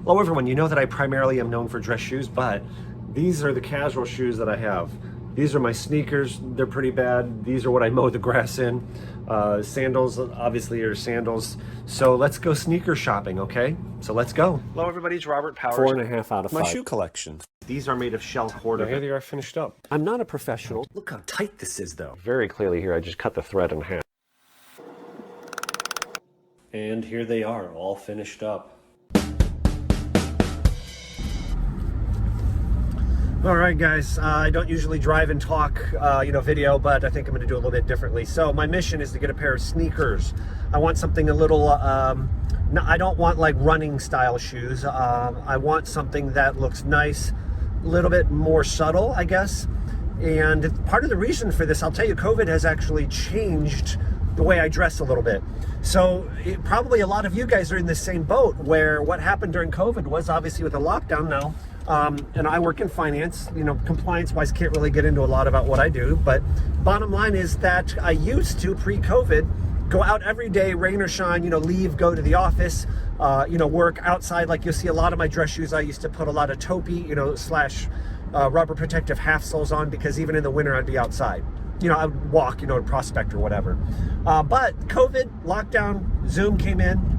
Hello everyone, you know that I primarily am known for dress shoes, but these are the casual shoes that I have. These are my sneakers, they're pretty bad. These are what I mow the grass in. Sandals, obviously, are sandals. So let's go sneaker shopping, okay? So let's go. Hello everybody, it's Robert Powers. 4.5 out of 5. My shoe collection. These are made of shell cord. Here they are finished up. I'm not a professional. Look how tight this is though. Very clearly here, I just cut the thread in half. And here they are, all finished up. All right, guys, I don't usually drive and talk, video, but I think I'm going to do a little bit differently. So my mission is to get a pair of sneakers. I want something a little, I don't want like running style shoes. I want something that looks nice, a little bit more subtle, I guess. And part of the reason for this, I'll tell you, COVID has actually changed the way I dress a little bit. So probably a lot of you guys are in the same boat where what happened during COVID was obviously with the lockdown now. And I work in finance, compliance-wise, can't really get into a lot about what I do. But bottom line is that I used to, pre-COVID, go out every day, rain or shine, leave, go to the office, work outside. Like you'll see a lot of my dress shoes, I used to put a lot of topi, slash rubber protective half soles on, because even in the winter I'd be outside. I would walk, to prospect or whatever. But COVID, lockdown, Zoom came in.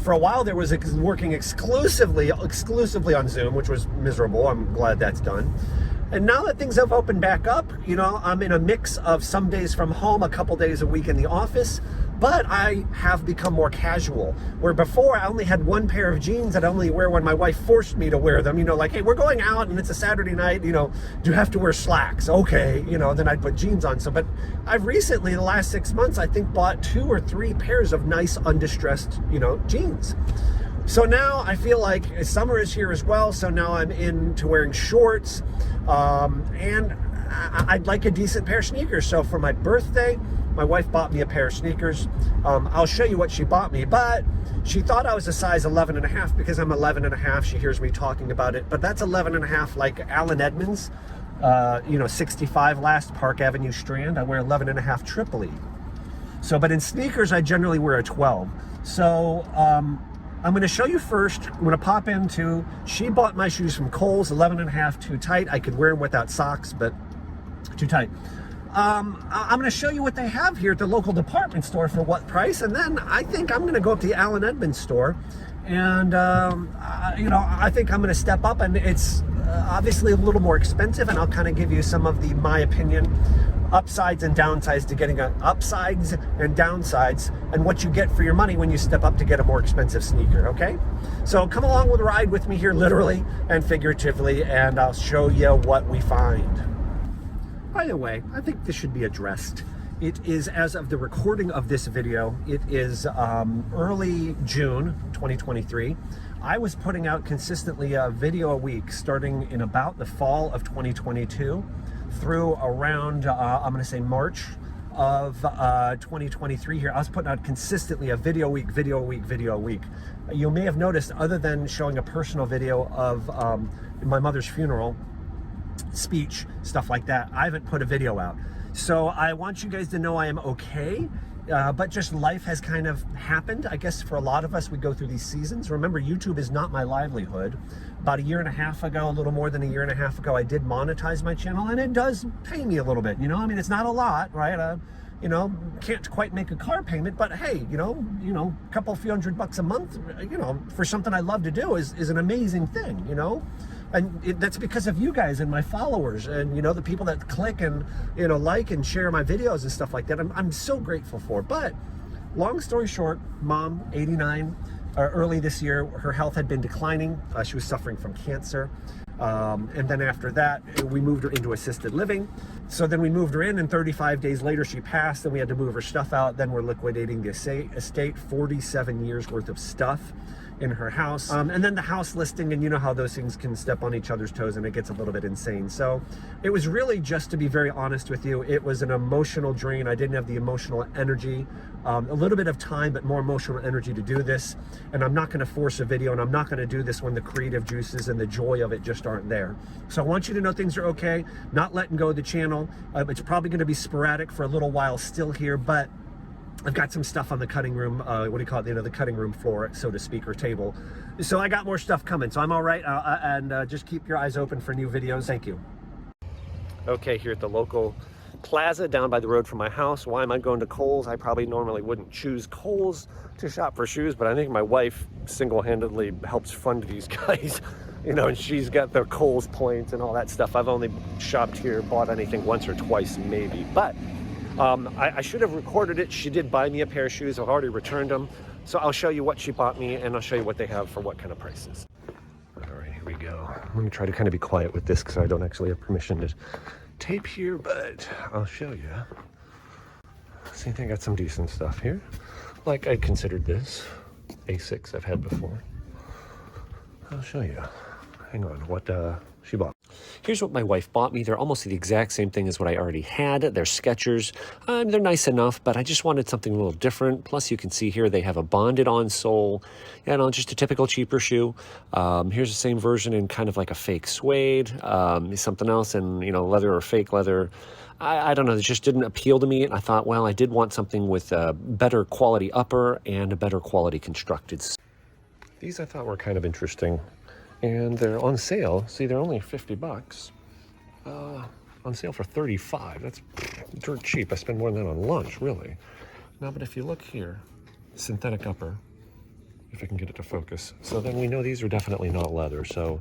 For a while there was working exclusively on Zoom, which was miserable. I'm glad that's done. And now that things have opened back up, I'm in a mix of some days from home, a couple days a week in the office, but I have become more casual. Where before I only had one pair of jeans that I only wear when my wife forced me to wear them, like, hey, we're going out and it's a Saturday night, do you have to wear slacks? Okay, then I'd put jeans on. So, but I've recently, the last 6 months, I think bought 2 or 3 pairs of nice undistressed, jeans. So now I feel like summer is here as well. So now I'm into wearing shorts, and I'd like a decent pair of sneakers. So for my birthday, my wife bought me a pair of sneakers. I'll show you what she bought me, but she thought I was a size 11.5 because I'm 11.5. She hears me talking about it, but that's 11.5 like Alan Edmonds, 65 last Park Avenue Strand. I wear 11.5 Triple E. So, but in sneakers, I generally wear a 12. So, I'm going to show you first. I'm going to pop into, she bought my shoes from Kohl's, 11.5, too tight. I could wear them without socks, but too tight. I'm going to show you what they have here at the local department store for what price, and then I think I'm going to go up to the Alan Edmonds store, and I think I'm going to step up, and it's obviously a little more expensive, and I'll kind of give you some of my opinion, upsides and downsides to getting upsides and downsides, and what you get for your money when you step up to get a more expensive sneaker, okay? So come along with a ride with me here, literally and figuratively, and I'll show you what we find. By the way, I think this should be addressed. It is, as of the recording of this video, it is early June 2023. I was putting out consistently a video a week starting in about the fall of 2022 through around, I'm going to say March of 2023 here. I was putting out consistently a video a week, video a week, video a week. You may have noticed, other than showing a personal video of my mother's funeral, speech, stuff like that, I haven't put a video out. So I want you guys to know I am okay, but just life has kind of happened. I guess for a lot of us, we go through these seasons. Remember, YouTube is not my livelihood. About 1.5 years ago, a little more than 1.5 years ago, I did monetize my channel, and it does pay me a little bit. It's not a lot, right? Can't quite make a car payment, but hey, a couple few $100 a month, for something I love to do is an amazing thing, And that's because of you guys and my followers and, the people that click and, like and share my videos and stuff like that. I'm so grateful for. But long story short, Mom, 89, early this year, her health had been declining. She was suffering from cancer. And then after that, we moved her into assisted living. So then we moved her in, and 35 days later, she passed, and we had to move her stuff out. Then we're liquidating the estate, 47 years worth of stuff in her house. And then the house listing, and you know how those things can step on each other's toes, and it gets a little bit insane. So it was really, just to be very honest with you, it was an emotional drain. I didn't have the emotional energy, a little bit of time, but more emotional energy to do this. And I'm not going to force a video, and I'm not going to do this when the creative juices and the joy of it just aren't there. So I want you to know things are okay, not letting go of the channel. It's probably going to be sporadic for a little while still here, but I've got some stuff on the cutting room, what do you call it, the cutting room floor, so to speak, or table. So I got more stuff coming, so I'm all right, and just keep your eyes open for new videos. Thank you. Okay, here at the local plaza down by the road from my house. Why am I going to Kohl's? I probably normally wouldn't choose Kohl's to shop for shoes, but I think my wife single-handedly helps fund these guys. And she's got their Kohl's points and all that stuff. I've only shopped here, bought anything once or twice maybe, but I should have recorded it. She did buy me a pair of shoes. I've already returned them. So I'll show you what she bought me, and I'll show you what they have for what kind of prices. All right, here we go. Let me try to kind of be quiet with this because I don't actually have permission to tape here, but I'll show you. See, I think I got some decent stuff here. Like I considered this. A6 I've had before. I'll show you. Hang on, what she bought. Here's what my wife bought me. They're almost the exact same thing as what I already had. They're Skechers. They're nice enough, but I just wanted something a little different. Plus, you can see here they have a bonded-on sole. Just a typical cheaper shoe. Here's the same version in kind of like a fake suede. Something else in, leather or fake leather. I don't know. It just didn't appeal to me. And I thought, well, I did want something with a better quality upper and a better quality constructed. These I thought were kind of interesting. And they're on sale. See, they're only $50. On sale for $35. That's dirt cheap. I spend more than that on lunch, really. Now, but if you look here, synthetic upper, if I can get it to focus. So then we know these are definitely not leather. So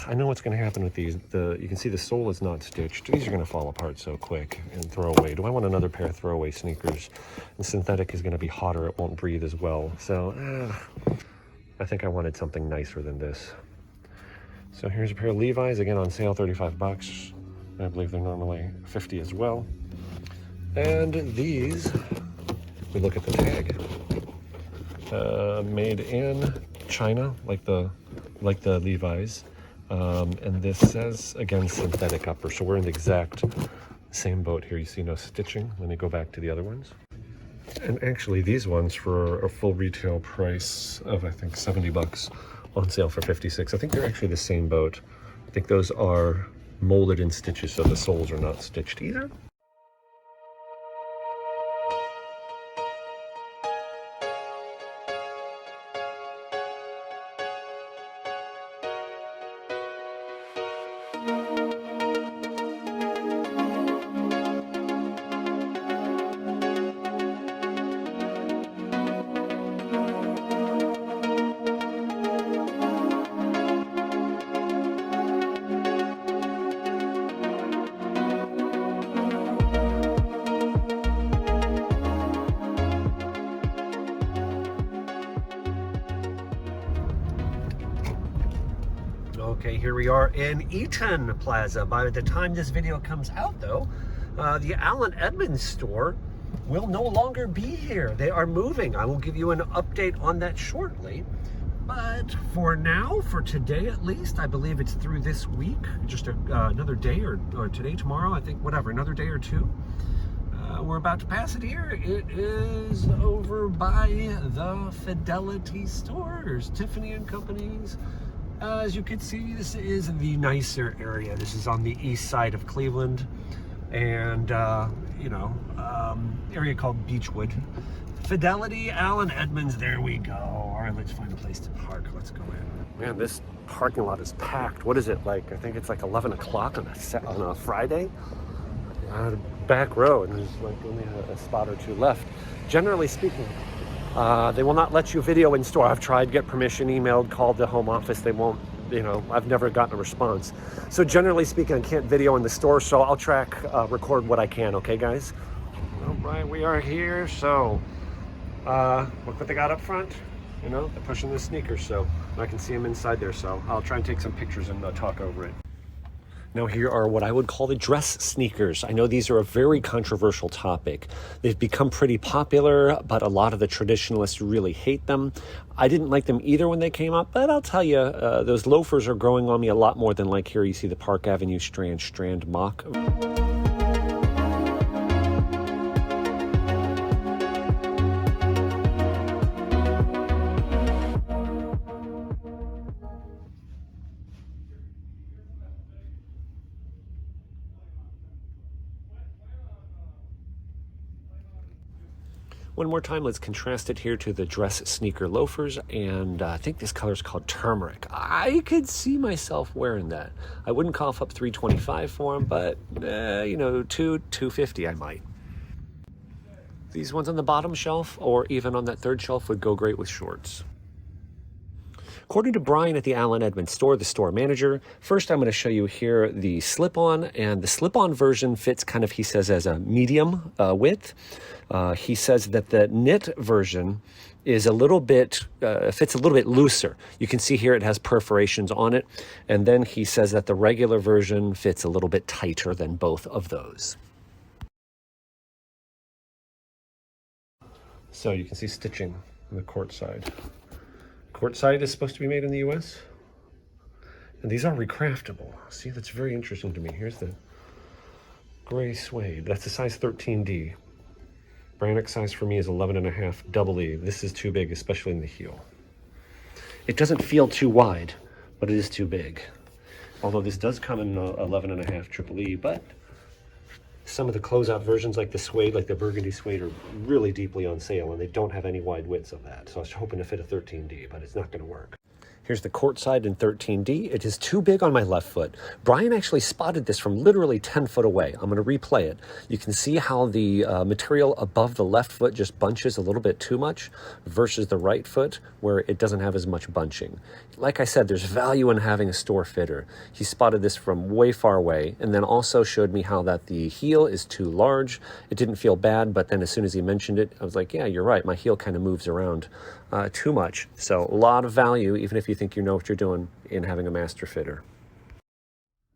I know what's going to happen with these. You can see the sole is not stitched. These are going to fall apart so quick and throw away. Do I want another pair of throwaway sneakers? And synthetic is going to be hotter. It won't breathe as well. So I think I wanted something nicer than this. So here's a pair of Levi's, again on sale, $35. I believe they're normally $50 as well. And these, we look at the tag, made in China, like the Levi's. And this says, again, synthetic upper. So we're in the exact same boat here. You see no stitching. Let me go back to the other ones. And actually these ones for a full retail price of, I think, $70, on sale for $56. I think they're actually the same boat. I think those are molded in stitches, so the soles are not stitched either. Okay, here we are in Eaton Plaza. By the time this video comes out, though, the Allen Edmonds store will no longer be here. They are moving. I will give you an update on that shortly. But for now, for today at least, I believe it's through this week, just another day or today, tomorrow, I think, whatever, another day or two. We're about to pass it here. It is over by the Fidelity stores, Tiffany and Company's. As you can see, this is the nicer area. This is on the east side of Cleveland, and area called Beechwood. Fidelity, Allen Edmonds, there we go. All right, let's find a place to park. Let's go in. Man, this parking lot is packed. What is it like? I think it's like 11 o'clock on a Friday. Back row, and there's like only a spot or two left. Generally speaking, they will not let you video in store. I've tried, get permission, emailed, called the home office. They won't, I've never gotten a response. So generally speaking, I can't video in the store, so I'll record what I can, okay, guys? All right, we are here. So look what they got up front. They're pushing the sneakers, so I can see them inside there. So I'll try and take some pictures and talk over it. Now here are what I would call the dress sneakers. I know these are a very controversial topic. They've become pretty popular, but a lot of the traditionalists really hate them. I didn't like them either when they came up, but I'll tell you, those loafers are growing on me a lot more than like here you see the Park Avenue Strand mock. One more time, let's contrast it here to the dress sneaker loafers, and I think this color is called turmeric. I could see myself wearing that. I wouldn't cough up $325 for them, but you know, $250 I might. These ones on the bottom shelf, or even on that third shelf, would go great with shorts. According to Brian at the Allen Edmonds store, the store manager, first I'm going to show you here the slip-on, and the slip-on version fits kind of, he says, as a medium width. He says that the knit version is a little bit, fits a little bit looser. You can see here it has perforations on it, and then he says that the regular version fits a little bit tighter than both of those. So you can see stitching on the court side. Court side is supposed to be made in the US. And these are recraftable. See, that's very interesting to me. Here's the gray suede. That's a size 13D. Brannock size for me is 11.5 double E. This is too big, especially in the heel. It doesn't feel too wide, but it is too big. Although this does come in 11.5 triple E, but some of the closeout versions, like the suede, like the burgundy suede, are really deeply on sale, and they don't have any wide widths of that. So I was hoping to fit a 13D, but it's not going to work. Here's the court side in 13D. It is too big on my left foot. Brian actually spotted this from literally 10 foot away. I'm going to replay it. You can see how the material above the left foot just bunches a little bit too much versus the right foot where it doesn't have as much bunching. Like I said, there's value in having a store fitter. He spotted this from way far away, and then also showed me how that the heel is too large. It didn't feel bad, but then as soon as he mentioned it, I was like, yeah, you're right. My heel kind of moves around too much. So a lot of value, even if you think you know what you're doing, in having a master fitter.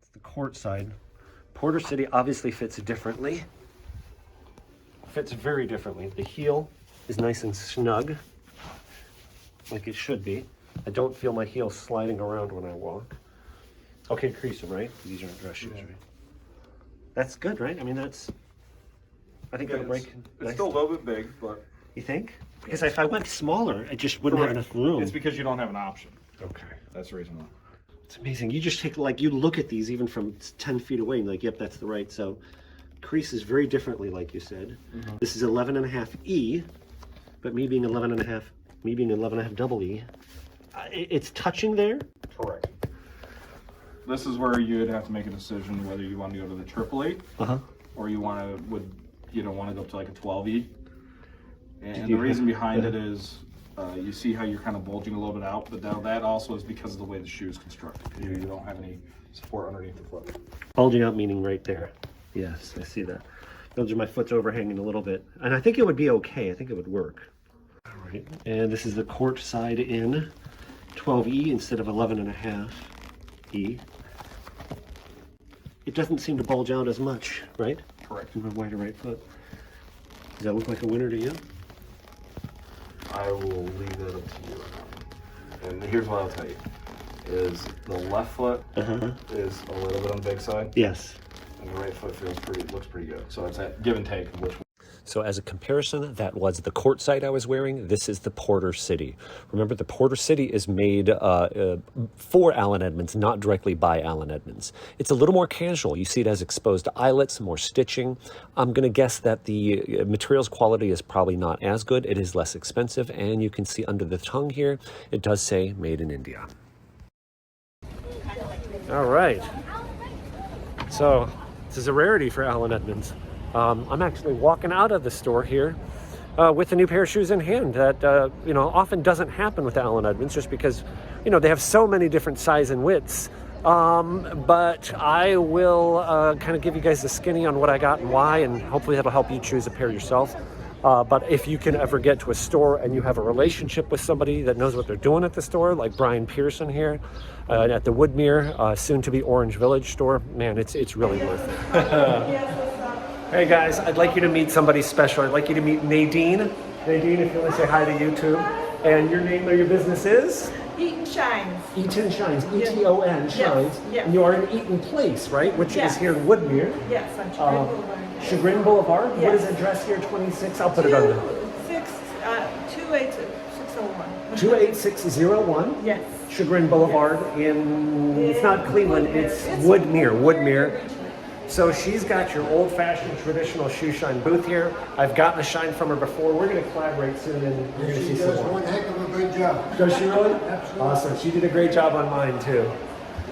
It's the court side. Porter City obviously fits differently. Fits very differently. The heel is nice and snug, like it should be. I don't feel my heel sliding around when I walk. Okay, crease them, right? These aren't dress shoes, right? That's good, right? I mean, that's, I think it'll break. It's still a little bit big, but. You think? Because if I went smaller, I just wouldn't have enough room. It's because you don't have an option. Okay. That's the reason why. It's amazing. You just take, like, you look at these even from 10 feet away and you're like, yep, that's the right. So creases very differently, like you said. Mm-hmm. This is 11.5 E, but me being 11.5 double E, it's touching there? Correct. This is where you'd have to make a decision whether you want to go to the triple E, or you want to, want to go up to like a 12E. And the reason behind it is, you see how you're kind of bulging a little bit out, but now that also is because of the way the shoe is constructed. You don't have any support underneath the foot. Bulging out meaning right there. Yes, I see that. Those are my foot's overhanging a little bit. And I think it would be okay. I think it would work. All right. And this is the court side in 12E instead of 11.5 E. It doesn't seem to bulge out as much, right? Correct. In my wider right foot. Does that look like a winner to you? I will leave that up to you. And here's what I'll tell you, is the left foot is a little bit on the big side. Yes. And the right foot looks pretty good. So it's that give and take of which one. So as a comparison, that was the court side I was wearing. This is the Porter City. Remember, the Porter City is made for Allen Edmonds, not directly by Allen Edmonds. It's a little more casual. You see it has exposed eyelets, more stitching. I'm going to guess that the materials quality is probably not as good. It is less expensive, and you can see under the tongue here, it does say made in India. All right. So this is a rarity for Allen Edmonds. I'm actually walking out of the store here with a new pair of shoes in hand that, often doesn't happen with Allen Edmonds just because, they have so many different sizes and widths. But I will kind of give you guys the skinny on what I got and why, and hopefully that'll help you choose a pair yourself. But if you can ever get to a store and you have a relationship with somebody that knows what they're doing at the store, like Brian Pearson here at the Woodmere, soon to be Orange Village store, man, it's really worth it. Hey guys, I'd like you to meet somebody special. I'd like you to meet Nadine. Nadine, if you want to say hi to YouTube. And your name or your business is? Eaton Shines. Eaton Shines, E-T-O-N, Shines. Yes. And you are in Eaton Place, right? Which is here in Woodmere. Yes, on Chagrin Boulevard. Chagrin Boulevard? Yes. What is the address here, 26? I'll put it on there. 28601. 28601. Yes. Chagrin Boulevard in, it's not Cleveland, it's Woodmere. So she's got your old-fashioned traditional shoe shine booth here. I've gotten a shine from her before. We're going to collaborate soon, and you're going to see She some does more. one heck of a good job. Does she really? Absolutely. Awesome. She did a great job on mine too.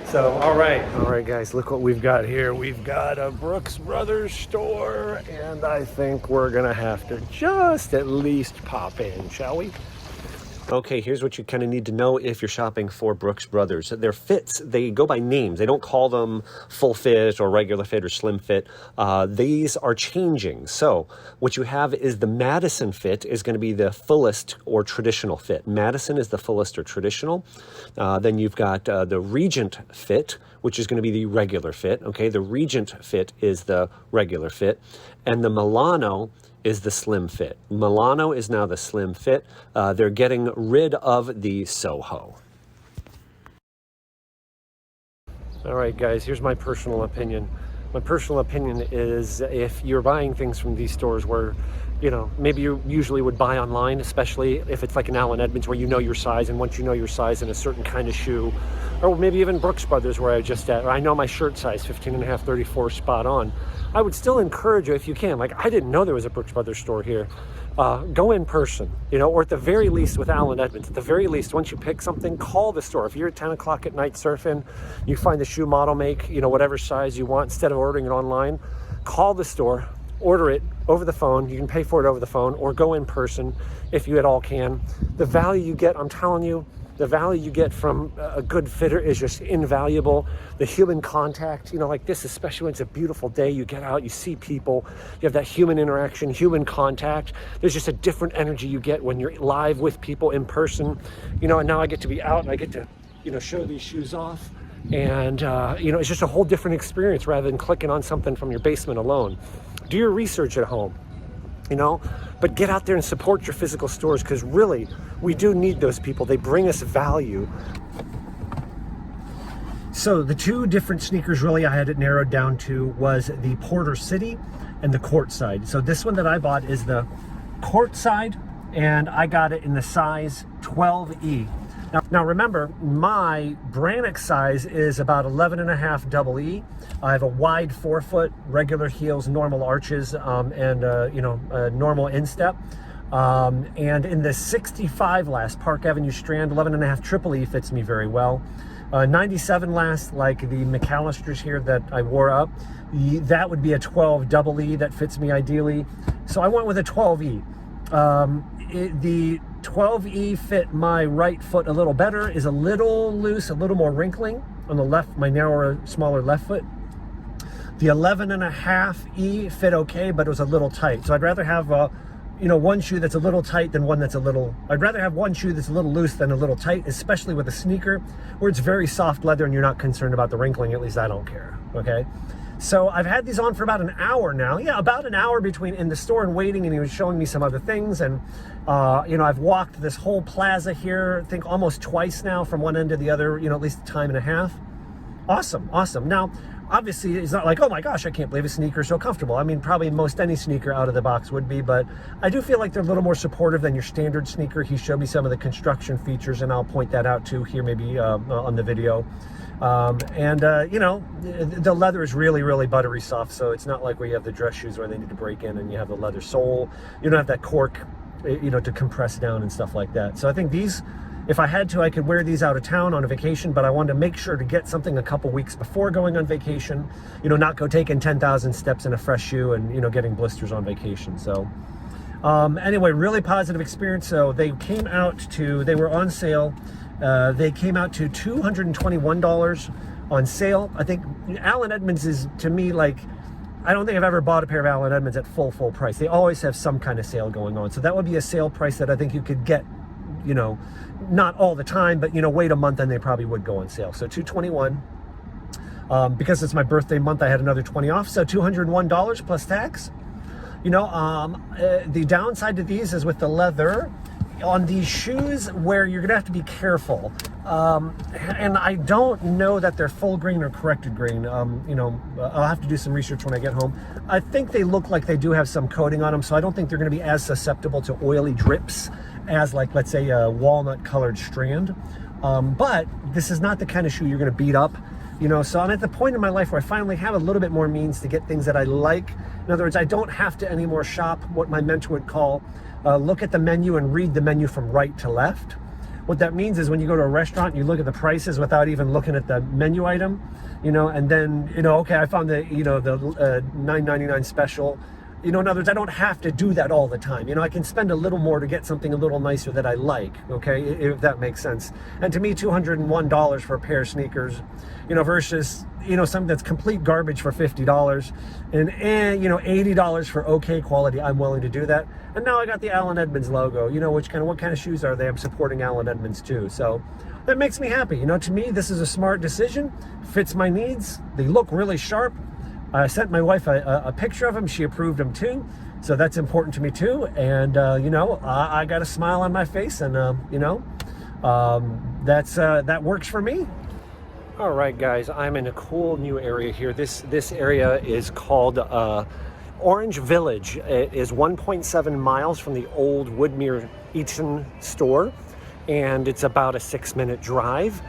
So, all right, guys, look what we've got here. We've got a Brooks Brothers store, and I think we're gonna have to just at least pop in, shall we? Okay, here's what you kind of need to know if you're shopping for Brooks Brothers. Their fits, they go by names. They don't call them full fit or regular fit or slim fit. These are changing. So what you have is the Madison fit is going to be the fullest or traditional fit. Madison is the fullest or traditional. Then you've got the Regent fit, which is going to be the regular fit. Okay, the Regent fit is the regular fit. And the Milano is the slim fit. Milano is now the slim fit. They're getting rid of the Soho. All right, guys, here's my personal opinion. My personal opinion is if you're buying things from these stores where, you know, maybe you usually would buy online, especially if it's like an Allen Edmonds where you know your size, and once you know your size in a certain kind of shoe, or maybe even Brooks Brothers where I know my shirt size, 15.5, 34, spot on. I would still encourage you if you can. Like, I didn't know there was a Brooks Brothers store here. Go in person, you know, or at the very least with Allen Edmonds. At the very least, once you pick something, call the store. If you're at 10 o'clock at night surfing, you find the shoe model make, you know, whatever size you want, instead of ordering it online, call the store, order it over the phone. You can pay for it over the phone, or go in person if you at all can. The value you get, I'm telling you, the value you get from a good fitter is just invaluable. The human contact, you know, like this, especially when it's a beautiful day, you get out, you see people, you have that human interaction, human contact. There's just a different energy you get when you're live with people in person, you know, and now I get to be out and I get to, you know, show these shoes off. And, you know, it's just a whole different experience rather than clicking on something from your basement alone. Do your research at home, you know, but get out there and support your physical stores, because really, we do need those people. They bring us value. So the two different sneakers really I had it narrowed down to was the Porter City and the Courtside. So this one that I bought is the Courtside, and I got it in the size 12E. Now remember, my Brannock size is about 11.5 double E. I have a wide forefoot, regular heels, normal arches, and you know, normal instep. And in the 65 last, Park Avenue Strand, 11.5 triple E fits me very well. 97 last, like the McAllisters here that I wore up, that would be a 12 double E that fits me ideally. So I went with a 12E. The 12E fit my right foot a little better, is a little loose, a little more wrinkling on the left, my narrower, smaller left foot. The 11.5E fit okay, but it was a little tight. So I'd rather have you know, one shoe that's a little tight than one that's a little, I'd rather have one shoe that's a little loose than a little tight, especially with a sneaker where it's very soft leather and you're not concerned about the wrinkling. At least I don't care, okay? So I've had these on for about an hour now. Yeah, about an hour between in the store and waiting, and he was showing me some other things. And, you know, I've walked this whole plaza here, I think almost twice now, from one end to the other, you know, at least a time and a half. Awesome, awesome. Now, obviously, it's not like, oh my gosh, I can't believe a sneaker is so comfortable. I mean, probably most any sneaker out of the box would be, but I do feel like they're a little more supportive than your standard sneaker. He showed me some of the construction features, and I'll point that out too here maybe on the video. You know, the leather is really, really buttery soft, so it's not like where you have the dress shoes where they need to break in and you have the leather sole. You don't have that cork, you know, to compress down and stuff like that. So I think these, if I had to, I could wear these out of town on a vacation, but I wanted to make sure to get something a couple weeks before going on vacation, you know, not go taking 10,000 steps in a fresh shoe and, you know, getting blisters on vacation. So anyway, really positive experience. So they came out to, they were on sale. They came out to $221 on sale. I think Allen Edmonds is, to me, like, I don't think I've ever bought a pair of Allen Edmonds at full price. They always have some kind of sale going on. So that would be a sale price that I think you could get, you know, not all the time, but, you know, wait a month and they probably would go on sale. So $221. Because it's my birthday month, I had another 20 off. So $201 plus tax. You know, the downside to these is with the leather on these shoes where you're gonna have to be careful. And I don't know that they're full grain or corrected grain. You know, I'll have to do some research when I get home. I think they look like they do have some coating on them, so I don't think they're gonna be as susceptible to oily drips as, like, let's say a walnut colored Strand. But this is not the kind of shoe you're gonna beat up. You know, so I'm at the point in my life where I finally have a little bit more means to get things that I like. In other words, I don't have to anymore shop what my mentor would call look at the menu and read the menu from right to left. What that means is when you go to a restaurant, you look at the prices without even looking at the menu item, you know, and then, you know, okay, I found the, you know, the $9.99 special. You know, in other words, I don't have to do that all the time. You know, I can spend a little more to get something a little nicer that I like, okay, if that makes sense. And to me, $201 for a pair of sneakers, you know, versus, you know, something that's complete garbage for $50 and you know, $80 for okay quality, I'm willing to do that. And now I got the Allen Edmonds logo, you know, what kind of shoes are they? I'm supporting Allen Edmonds too. So that makes me happy. You know, to me, this is a smart decision, fits my needs. They look really sharp. I sent my wife a picture of them. She approved them too. So that's important to me too. And, you know, I got a smile on my face and, you know, that works for me. All right, guys, I'm in a cool new area here. This area is called Orange Village. It is 1.7 miles from the old Woodmere Eaton store. And it's about a 6-minute drive.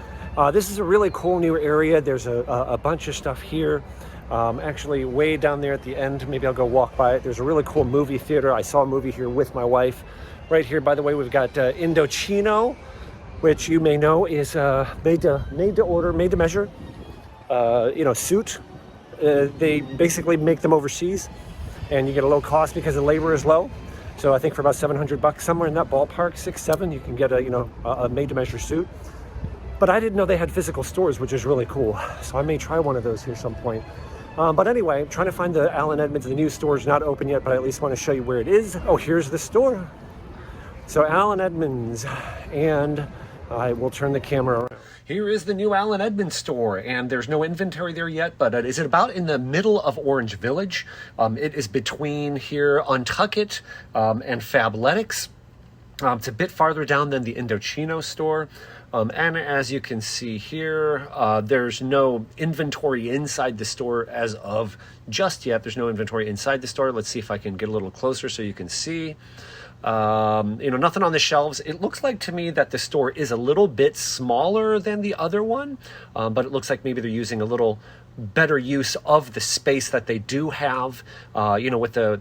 This is a really cool new area. There's a bunch of stuff here. Actually way down there at the end, maybe I'll go walk by it. There's a really cool movie theater. I saw a movie here with my wife. Right here, by the way, we've got Indochino, which you may know is made to order, made to measure, you know, suit. They basically make them overseas and you get a low cost because the labor is low. So I think for about $700, somewhere in that ballpark, 6-7, you can get a, you know, a made to measure suit. But I didn't know they had physical stores, which is really cool. So I may try one of those here some point. But anyway, I'm trying to find the Allen Edmonds. The new store is not open yet, but I at least want to show you where it is. Oh, here's the store. So Allen Edmonds, and I will turn the camera around. Here is the new Allen Edmonds store, and there's no inventory there yet, but is it about in the middle of Orange Village? It is between here Untuckit and Fabletics. It's a bit farther down than the Indochino store. And as you can see here, there's no inventory inside the store as of just yet. There's no inventory inside the store. Let's see if I can get a little closer so you can see. You know, nothing on the shelves. It looks like to me that the store is a little bit smaller than the other one, but it looks like maybe they're using a little better use of the space that they do have, you know, with the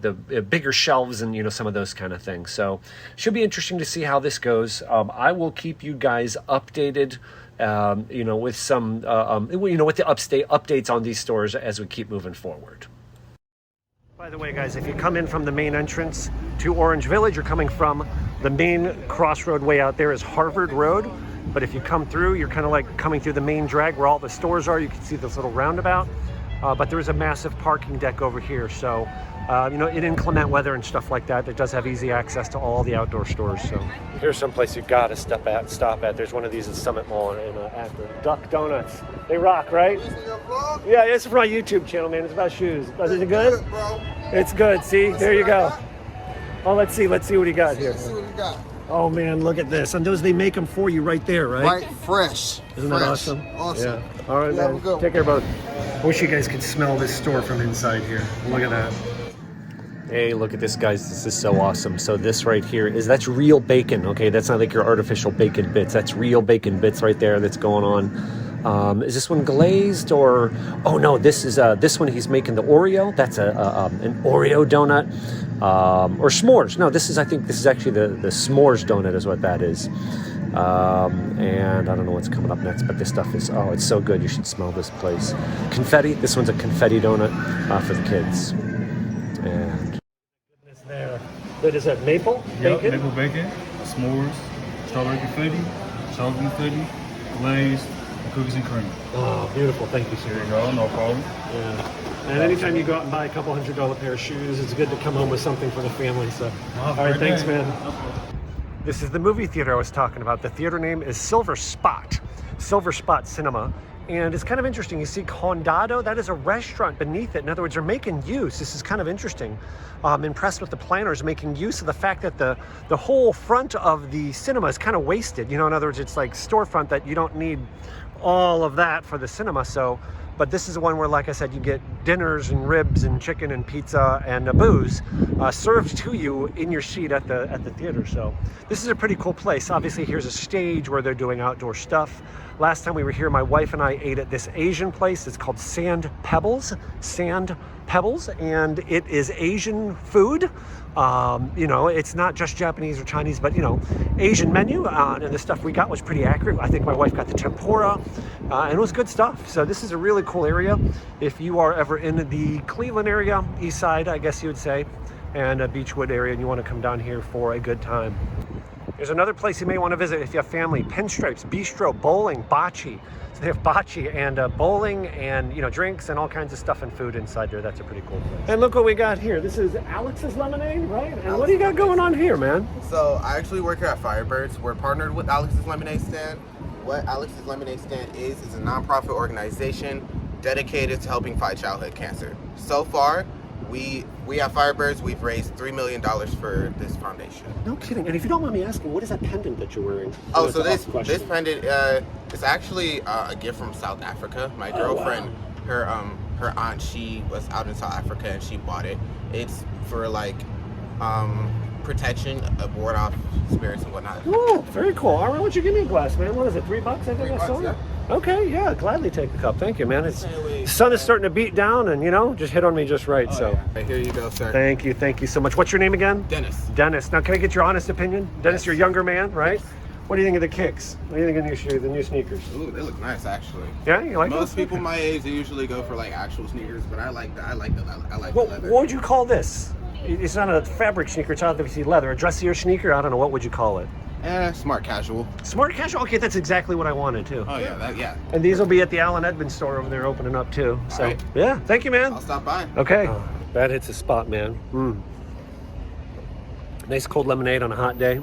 bigger shelves and, you know, some of those kind of things. So should be interesting to see how this goes. I will keep you guys updated, you know, with some, you know, with the updates on these stores as we keep moving forward. By the way, guys, if you come in from the main entrance to Orange Village, you're coming from the main crossroad way out there is Harvard Road. But if you come through, you're kind of like coming through the main drag where all the stores are. You can see this little roundabout. But there is a massive parking deck over here. So, you know, in inclement weather and stuff like that, it does have easy access to all the outdoor stores. So here's someplace you've got to stop at. There's one of these at Summit Mall in Akron. Duck Donuts. They rock, right? Yeah, it's from my YouTube channel, man. It's about shoes. Is it good? It's good. See, there you go. Oh, let's see what you got here. Let's see what you got. Oh man, look at this. And those, they make them for you right there, right? Right, fresh. Isn't fresh. that awesome? Awesome. Yeah. All right, Yeah, man. we'll go. Take care, brother. I wish you guys could smell this store from inside here. Look at that. Hey, look at this, guys. This is so awesome. So this right here that's real bacon, okay? That's not like your artificial bacon bits. That's real bacon bits right there that's going on. Is this one glazed or... Oh, no, this is this one he's making the Oreo. That's an Oreo donut. Or s'mores. No, I think this is actually the s'mores donut is what that is. And I don't know what's coming up next, but this stuff is, oh, it's so good. You should smell this place. Confetti. This one's a confetti donut for the kids. And goodness there. That is that maple Yep, bacon? maple bacon, s'mores, strawberry confetti, chocolate confetti, glazed, and cookies and cream. Oh, beautiful. Thank you, sir. There you go, no problem. Yeah. And anytime you go out and buy a couple $100 pair of shoes, it's good to come home with something for the family. So, all right, thanks, man. This is the movie theater I was talking about. The theater name is Silver Spot Cinema. And it's kind of interesting. You see Condado, that is a restaurant beneath it. In other words, they're making use. This is kind of interesting. I'm impressed with the planners making use of the fact that the whole front of the cinema is kind of wasted. You know, in other words, it's like storefront that you don't need all of that for the cinema. So But this is the one where, like I said, you get dinners and ribs and chicken and pizza and booze served to you in your seat at the theater. So this is a pretty cool place. Obviously, here's a stage where they're doing outdoor stuff. Last time we were here, my wife and I ate at this Asian place. It's called Sand Pebbles, and it is Asian food. You know, it's not just Japanese or Chinese, but, you know, Asian menu. And the stuff we got was pretty accurate. I think my wife got the tempura, and it was good stuff. So this is a really cool area. If you are ever in the Cleveland area, east side, I guess you would say, and a Beechwood area, and you want to come down here for a good time. There's another place you may want to visit if you have family: Pinstripes, Bistro, bowling, bocce. So they have bocce and bowling and, you know, drinks and all kinds of stuff and food inside there. That's a pretty cool place. And look what we got here. This is Alex's Lemonade, right? And what do you got going on here, man? So I actually work here at Firebirds. We're partnered with Alex's Lemonade Stand. What Alex's Lemonade Stand is a nonprofit organization dedicated to helping fight childhood cancer. So far, we at Firebirds, we've raised $3 million for this foundation. No kidding. And if you don't mind me asking, what is that pendant that you're wearing? Oh, so this pendant is actually a gift from South Africa. My girlfriend, wow. her aunt, she was out in South Africa and she bought it. It's for like protection, ward off spirits and whatnot. Oh, very cool. All right, why don't you give me a glass, man? What is it, $3? I think I saw it. Okay, yeah, gladly take the cup. Thank you, man. The sun is starting to beat down, and, you know, just hit on me just right. So yeah. Here you go, sir. Thank you so much. What's your name again? Dennis. Dennis. Now, can I get your honest opinion? Dennis, Yes. you're a younger man, right? Yes. What do you think of the kicks? What do you think of the new sneakers? Ooh, they look nice, actually. Yeah, you like Most those? people my age, they usually go for like actual sneakers, but I like the leather. What would you call this? It's not a fabric sneaker. It's obviously leather. A dressier sneaker? I don't know. What would you call it? Smart casual. Smart casual? Okay, that's exactly what I wanted, too. Oh, yeah, And these will be at the Edmonds store over there opening up, too. So, right. Yeah, thank you, man. I'll stop by. Okay. That hits a spot, man. Nice cold lemonade on a hot day.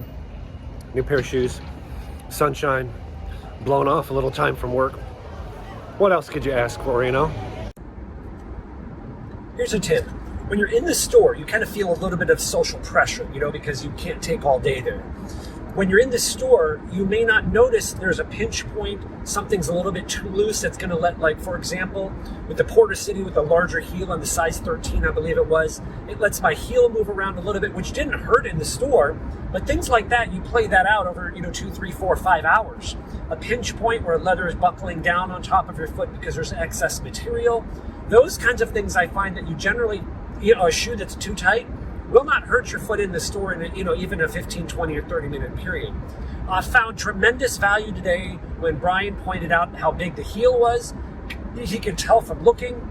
New pair of shoes. Sunshine. Blown off a little time from work. What else could you ask for, you know? Here's a tip. When you're in the store, you kind of feel a little bit of social pressure, you know, because you can't take all day there. When you're in the store, you may not notice there's a pinch point, something's a little bit too loose that's going to let, like, for example, with the Porter City with a larger heel on the size 13, I believe it was, it lets my heel move around a little bit, which didn't hurt in the store, but things like that, you play that out over, 2, 3, 4, 5 hours. A pinch point where leather is buckling down on top of your foot because there's excess material. Those kinds of things I find that you generally, a shoe that's too tight will not hurt your foot in the store in even a 15, 20, or 30-minute period. I found tremendous value today when Brian pointed out how big the heel was. He could tell from looking.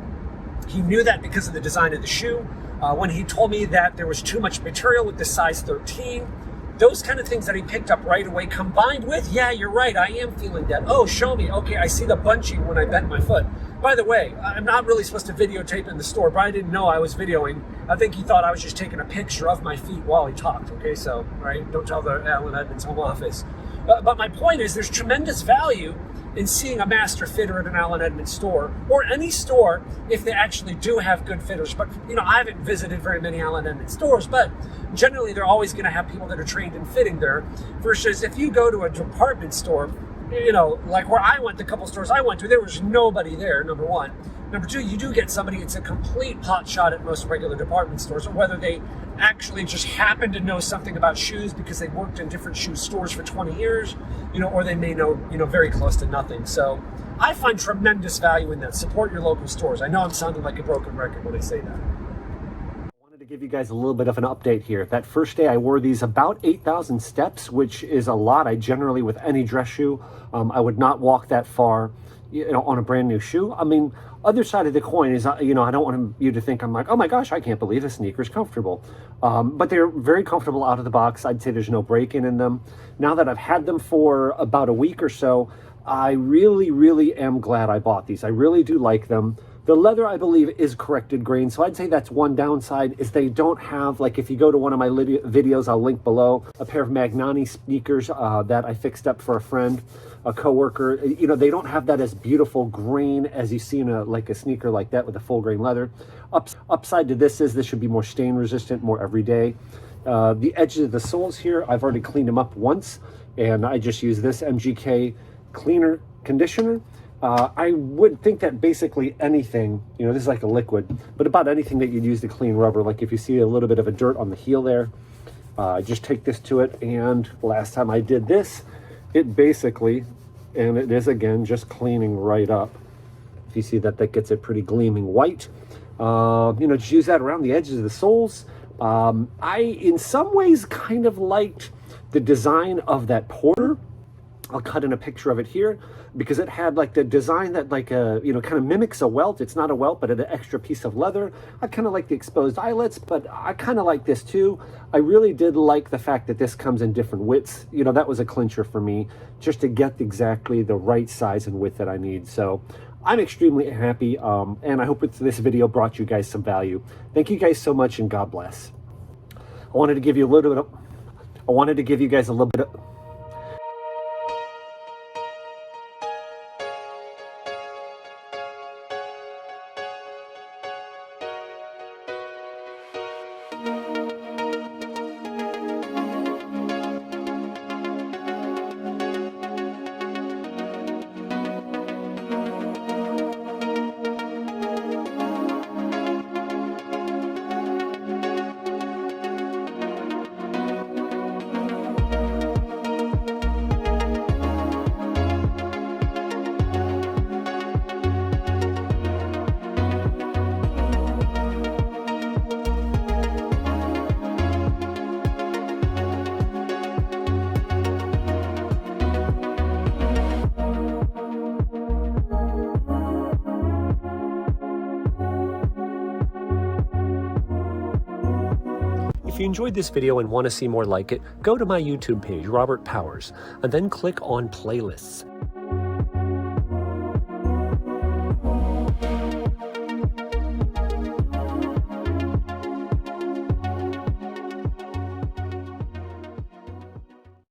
He knew that because of the design of the shoe. When he told me that there was too much material with the size 13, those kind of things that he picked up right away, combined with, yeah, you're right, I am feeling that. Oh, show me. Okay, I see the bunching when I bent my foot. By the way, I'm not really supposed to videotape in the store. Brian didn't know I was videoing. I think he thought I was just taking a picture of my feet while he talked. Okay, so, right, don't tell the Alan Edmonds home office. But my point is, there's tremendous value in seeing a master fitter at an Alan Edmonds store, or any store if they actually do have good fitters. But, I haven't visited very many Alan Edmonds stores, but generally they're always going to have people that are trained in fitting there, versus if you go to a department store, like where I went, the couple stores I went to, there was nobody there, number one. Number two, you do get somebody, it's a complete pot shot at most regular department stores, or whether they actually just happen to know something about shoes because they worked in different shoe stores for 20 years, or they may know, very close to nothing. So I find tremendous value in that. Support your local stores. I know I'm sounding like a broken record when I say that. To give you guys a little bit of an update here. That first day I wore these about 8,000 steps, which is a lot. I generally, with any dress shoe, I would not walk that far, on a brand new shoe. I mean, other side of the coin is, I don't want you to think I'm like, oh my gosh, I can't believe this sneaker's comfortable. But they're very comfortable out of the box. I'd say there's no break-in in them. Now that I've had them for about a week or so, I really, really am glad I bought these. I really do like them. The leather, I believe, is corrected grain, so I'd say that's one downside, is they don't have, like, if you go to one of my videos, I'll link below, a pair of Magnani sneakers that I fixed up for a friend, a coworker. They don't have that as beautiful grain as you see in a sneaker like that with a full grain leather. Upside to this is this should be more stain resistant, more everyday. The edges of the soles here, I've already cleaned them up once, and I just use this MGK cleaner conditioner. I would think that basically anything, you know, this is like a liquid, but about anything that you'd use to clean rubber, like if you see a little bit of a dirt on the heel there, just take this to it. And last time I did this, it basically, and it is again just cleaning right up. If you see that, that gets it pretty gleaming white. You know, just use that around the edges of the soles. I, in some ways, kind of liked the design of that Porter. I'll cut in a picture of it here because it had like the design that like you know, kind of mimics a welt. It's not a welt, but an extra piece of leather. I kind of like the exposed eyelets, but I kind of like this too. I really did like the fact that this comes in different widths. You know, that was a clincher for me, just to get exactly the right size and width that I need. So I'm extremely happy, and I hope this video brought you guys some value. Thank you guys so much, and God bless. I wanted to give you a little bit of, I wanted to give you guys a little bit of, If you enjoyed this video and want to see more like it, go to my YouTube page, Robert Powers, and then click on Playlists.